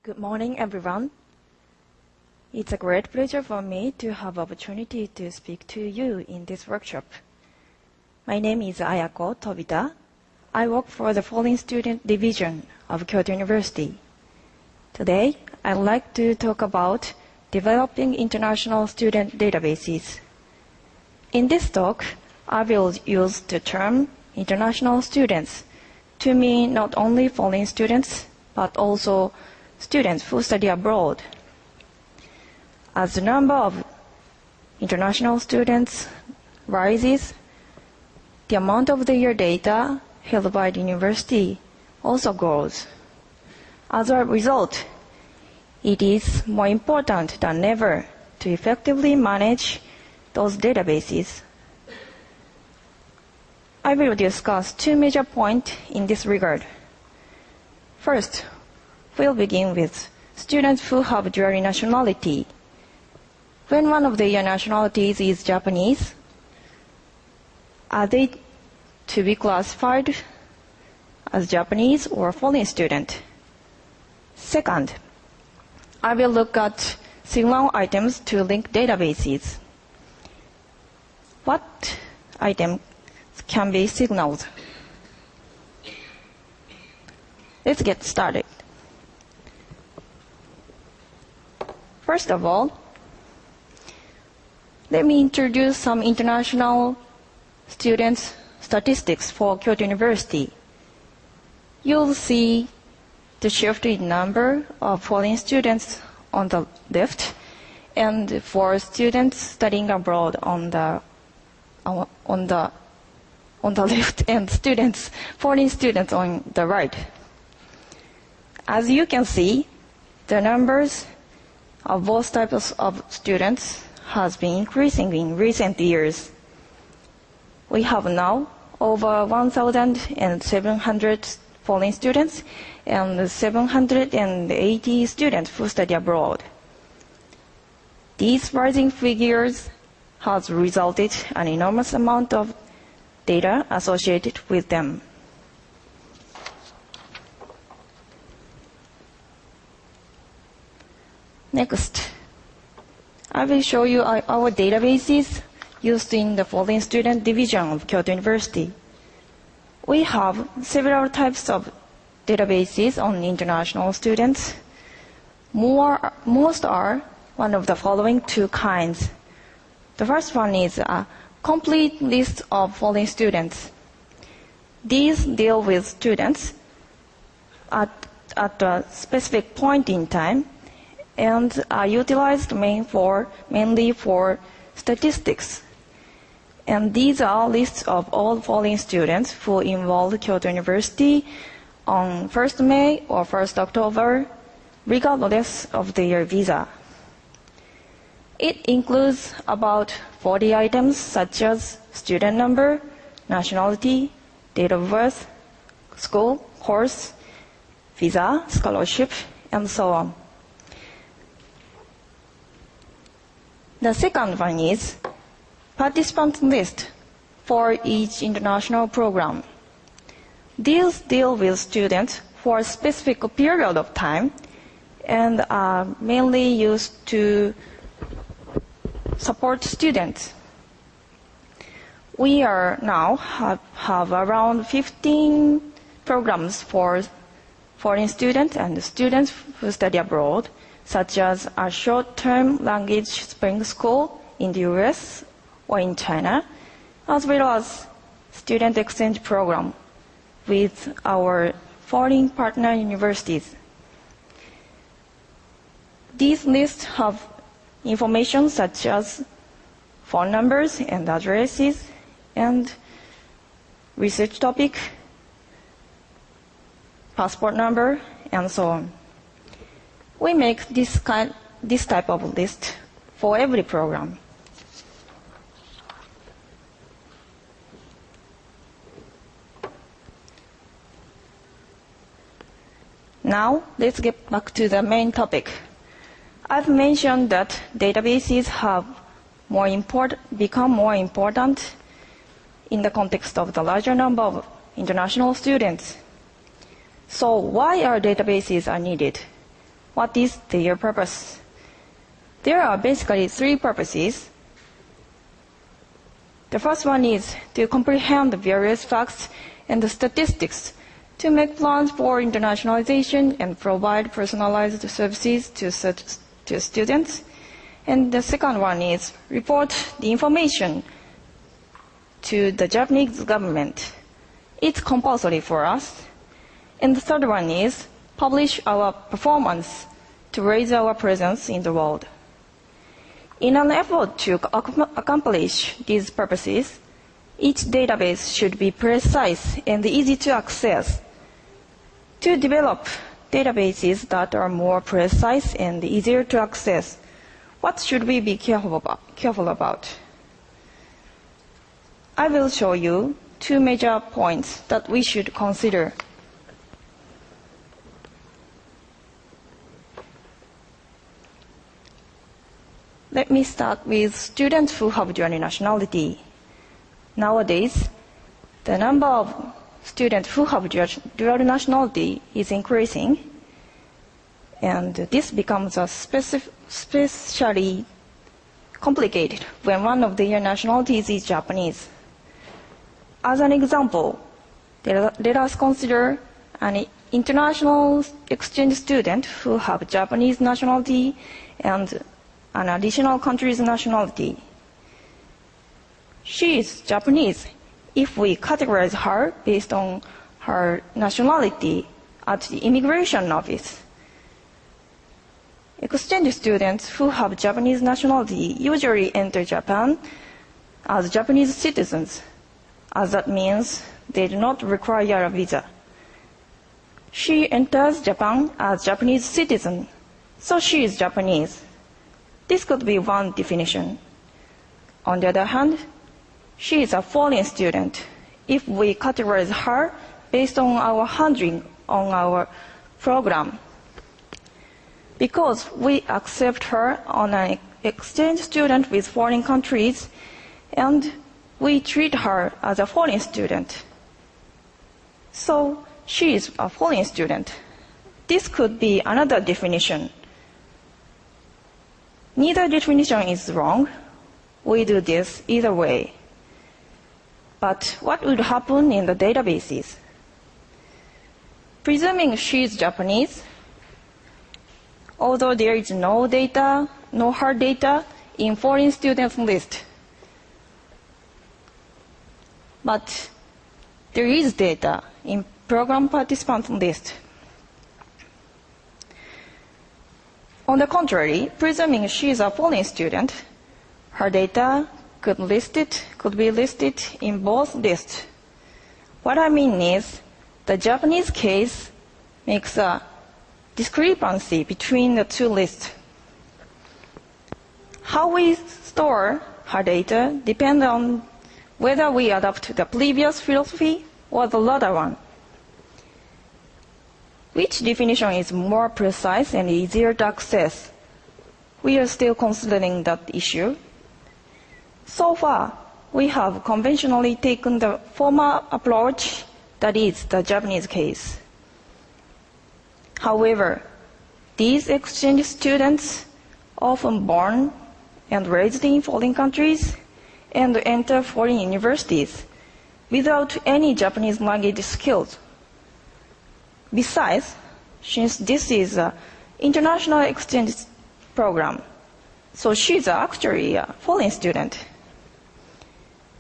Good morning, everyone. It's a great pleasure for me to have opportunity to speak to you in this workshop. My name is Ayako Tobita. I work for the Foreign Student Division of Kyoto University. Today, I'd like to talk about developing international student databases. In this talk, I will use the term international students to mean not only foreign students, but also students who study abroad. As the number of international students rises, the amount of their data held by the university also grows. As a result, it is more important than ever to effectively manage those databases. I will discuss two major points in this regard. First, we'll begin with students who have dual nationality. When one of their nationalities is Japanese, are they to be classified as Japanese or foreign student? Second, I will look at signal items to link databases. What item can be signaled? Let's get started. First of all, let me introduce some international students' statistics for Kyoto University. You'll see the shift in number of foreign students on the left, and for students studying abroad on the left, and foreign students on the right. As you can see, the numbers of both types of students has been increasing in recent years. We have now over 1,700 foreign students and 780 students who study abroad. These rising figures has resulted an enormous amount of data associated with them. Next, I will show you our databases used in the foreign student division of Kyoto University. We have several types of databases on international students. Most are one of the following two kinds. The first one is a complete list of foreign students. These deal with students at a specific point in time and are utilized mainly for statistics. And these are lists of all foreign students who enrolled Kyoto University on 1st May or 1st October, regardless of their visa. It includes about 40 items such as student number, nationality, date of birth, school, course, visa, scholarship, and so on. The second one is participant list for each international program. These deal with students for a specific period of time and are mainly used to support students. We are now have around 15 programs for foreign students and students who study abroad, such as a short-term language spring school in the US or in China, as well as student exchange program with our foreign partner universities. These lists have information such as phone numbers and addresses and research topic, passport number, and so on. We make this type of list for every program. Now, let's get back to the main topic. I've mentioned that databases have become more important in the context of the larger number of international students. So why are databases needed? what is their purpose? There are basically three purposes. The first one is to comprehend the various facts and the statistics to make plans for internationalization and provide personalized services to students. And the second one is report the information to the Japanese government. It's compulsory for us. And the third one is publish our performance to raise our presence in the world. In an effort to accomplish these purposes, each database should be precise and easy to access. To develop databases that are more precise and easier to access, what should we be careful about? I will show you two major points that we should consider. Let me start with students who have dual nationality. Nowadays, the number of students who have dual nationality is increasing, and this becomes especially complicated when one of their nationalities is Japanese. As an example, let us consider an international exchange student who have Japanese nationality and an additional country's nationality. She is Japanese if we categorize her based on her nationality at the immigration office. Exchange students who have Japanese nationality usually enter Japan as Japanese citizens, as that means they do not require a visa. She enters Japan as Japanese citizen, so she is Japanese. This could be one definition. On the other hand, she is a foreign student if we categorize her based on our handling on our program. Because we accept her on an exchange student with foreign countries, and we treat her as a foreign student. So she is a foreign student. This could be another definition. Neither definition is wrong. We do this either way. But what would happen in the databases? Presuming she is Japanese, although there is no hard data in foreign students list, but there is data in program participants list. On the contrary, presuming she is a foreign student, her data could be listed in both lists. What I mean is, the Japanese case makes a discrepancy between the two lists. How we store her data depends on whether we adopt the previous philosophy or the latter one. Which definition is more precise and easier to access? We are still considering that issue. So far, we have conventionally taken the former approach, that is, the Japanese case. However, these exchange students, often born and raised in foreign countries, and enter foreign universities without any Japanese language skills. Besides, since this is an international exchange program, so she's actually a foreign student.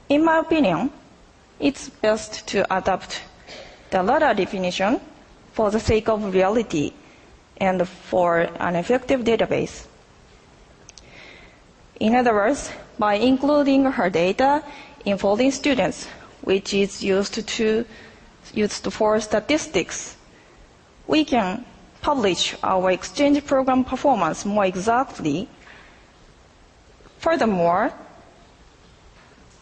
In my opinion, it's best to adopt the latter definition for the sake of reality and for an effective database. In other words, by including her data in foreign students, which is used for statistics, we can publish our exchange program performance more exactly. Furthermore,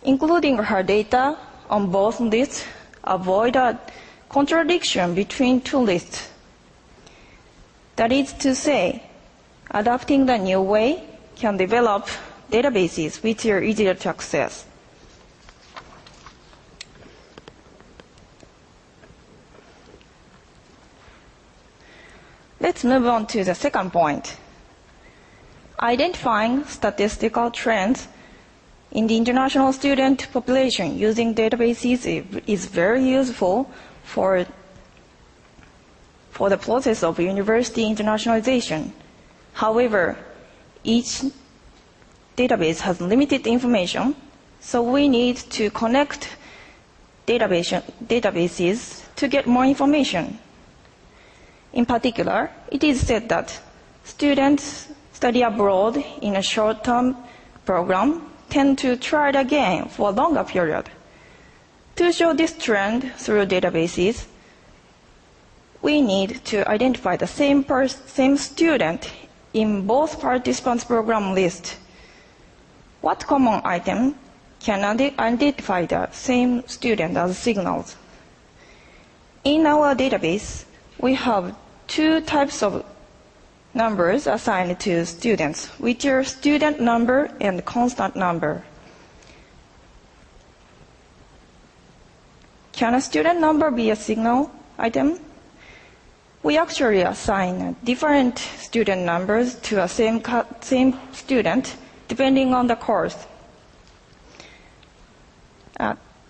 including her data on both lists avoid a contradiction between two lists. That is to say, adopting the new way can develop databases which are easier to access. Let's move on to the second point. Identifying statistical trends in the international student population using databases is very useful for the process of university internationalization. However, each database has limited information, so we need to connect databases to get more information. In particular, it is said that students study abroad in a short-term program tend to try it again for a longer period. To show this trend through databases, we need to identify the same student in both participants' program list. What common item can identify the same student as signals? In our database, we have two types of numbers assigned to students, which are student number and constant number. Can a student number be a signal item? We actually assign different student numbers to a same student depending on the course.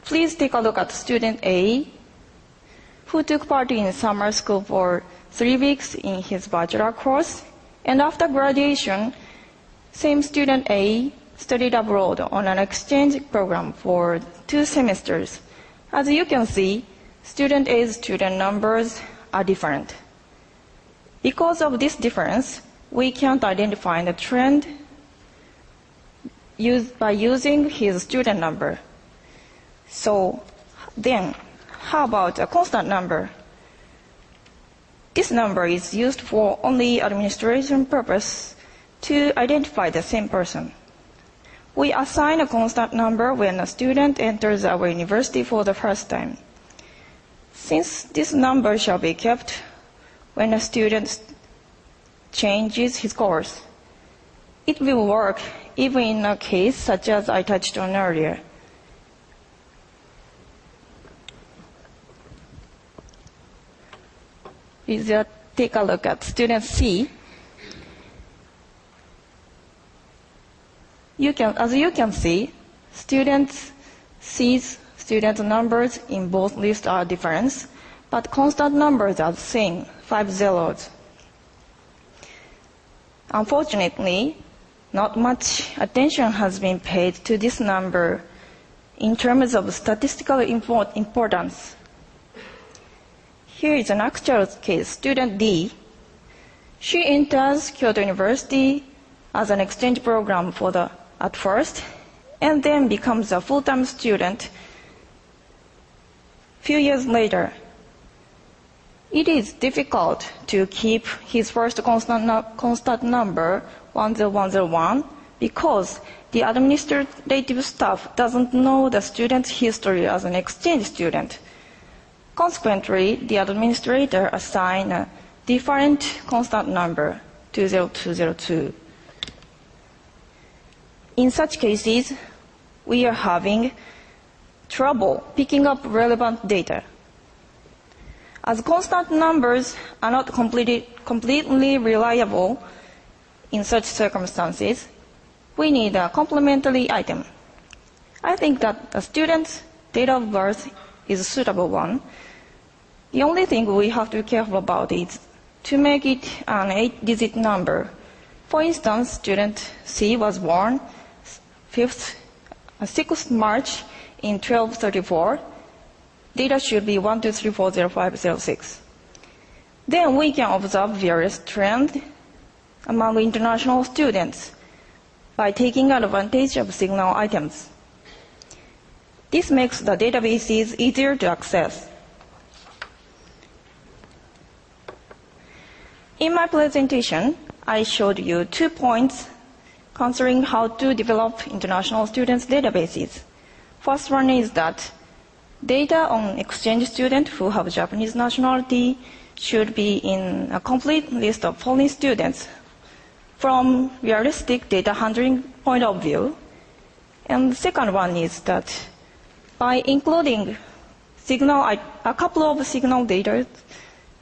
Please take a look at student A, who took part in summer school for 3 weeks in his bachelor course, and after graduation, same student A studied abroad on an exchange program for 2 semesters. As you can see, student A's student numbers are different. Because of this difference, we can't identify the trend by using his student number. So then, how about a constant number? This number is used for only administration purpose to identify the same person. We assign a constant number when a student enters our university for the first time. Since this number shall be kept when a student changes his course, it will work even in a case such as I touched on earlier. Please take a look at student C. As you can see, student C's student numbers in both lists are different, but constant numbers are the same, 5 zeros. Unfortunately, not much attention has been paid to this number in terms of statistical importance. Here is an actual case, student D. She enters Kyoto University as an exchange program at first, and then becomes a full-time student few years later. It is difficult to keep his first constant number 10101 because the administrative staff doesn't know the student's history as an exchange student. Consequently, the administrator assigns a different constant number, 20202. In such cases, we are having trouble picking up relevant data. As constant numbers are not completely reliable in such circumstances, we need a complementary item. I think that the student's date of birth is a suitable one. The only thing we have to be careful about is to make it an 8-digit number. For instance, student C was born 6th March in 1234. Data should be 123400506. Then we can observe various trends among international students by taking advantage of signal items. This makes the databases easier to access. In my presentation, I showed you 2 points concerning how to develop international students' databases. First one is that data on exchange students who have Japanese nationality should be in a complete list of foreign students from realistic data handling point of view. And the second one is that by including a couple of signal data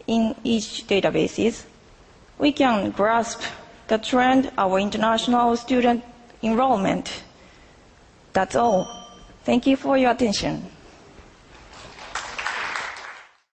in each databases, we can grasp the trend of international student enrollment. That's all. Thank you for your attention.